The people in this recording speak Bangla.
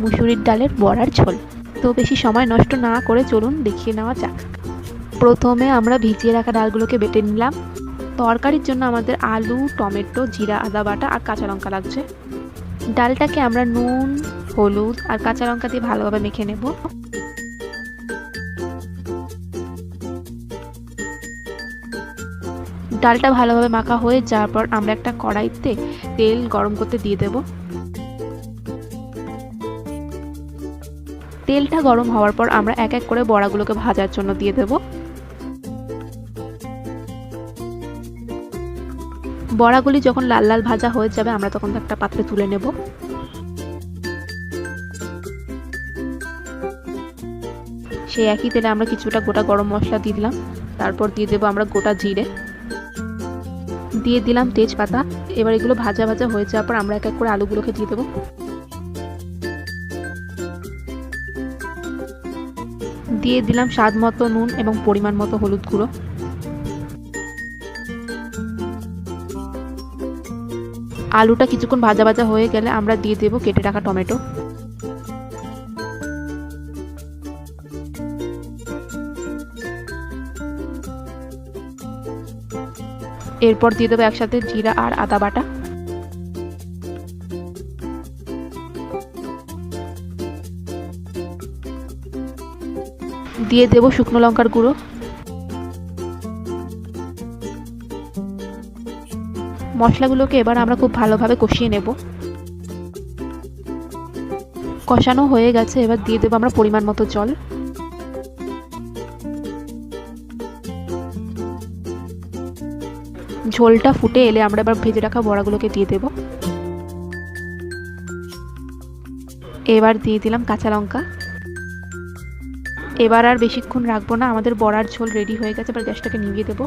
মুসুরির ডালের বড়ার ঝোল। তো বেশি সময় নষ্ট না করে চলুন দেখিয়ে নেওয়া যাক। প্রথমে আমরা ভিজিয়ে রাখা ডালগুলোকে বেটে নিলাম। তরকারির জন্য আমাদের আলু, টমেটো, জিরা, আদা বাটা আর কাঁচা লঙ্কা লাগছে। ডালটাকে আমরা নুন, হলুদ আর কাঁচা লঙ্কা দিয়ে ভালোভাবে মেখে নেব। ডালটা ভালোভাবে মাখা হয়ে যাওয়ার পর আমরা একটা কড়াইতে তেল গরম করতে দিয়ে দেব। তেলটা গরম হওয়ার পর আমরা এক এক করে বড়াগুলোকে ভাজার জন্য দিয়ে দেব। বড়াগুলি যখন লাল লাল ভাজা হয়ে যাবে আমরা তখন একটা পাত্রে তুলে নেব। সেই একই তেলে আমরা কিছুটা গোটা গরম মশলা দিয়ে দিলাম। তারপর দিয়ে দেবো আমরা গোটা জিরে, দিয়ে দিলাম তেজপাতা। এবার এগুলো ভাজা ভাজা হয়ে যাওয়ার পর আমরা এক এক করে আলুগুলোকে দিয়ে দেবো। দিয়ে দিলাম স্বাদ মতো নুন এবং পরিমাণ মতো হলুদ গুঁড়ো। আলুটা কিছুক্ষণ ভাজা ভাজা হয়ে গেলে আমরা দিয়ে দেবো কেটে রাখা টমেটো। এরপর দিয়ে দেবো একসাথে জিরা আর আদা বাটা। দিয়ে দেবো শুকনো লঙ্কার গুঁড়ো। মশলাগুলোকে এবার আমরা খুব ভালোভাবে কষিয়ে নেব। কষানো হয়ে গেছে, এবার দিয়ে দেবো আমরা পরিমাণ মতো জল। ঝোলটা ফুটে এলে আমরা এবার ভেজে রাখা বড়াগুলোকে দিয়ে দেব। এবার দিয়ে দিলাম কাঁচা লঙ্কা। এবার আর বেশিক্ষণ রাখবো না, আমাদের বড়ার ঝোল রেডি হয়ে গেছে। এবার গ্যাসটাকে নিভিয়ে দেবো।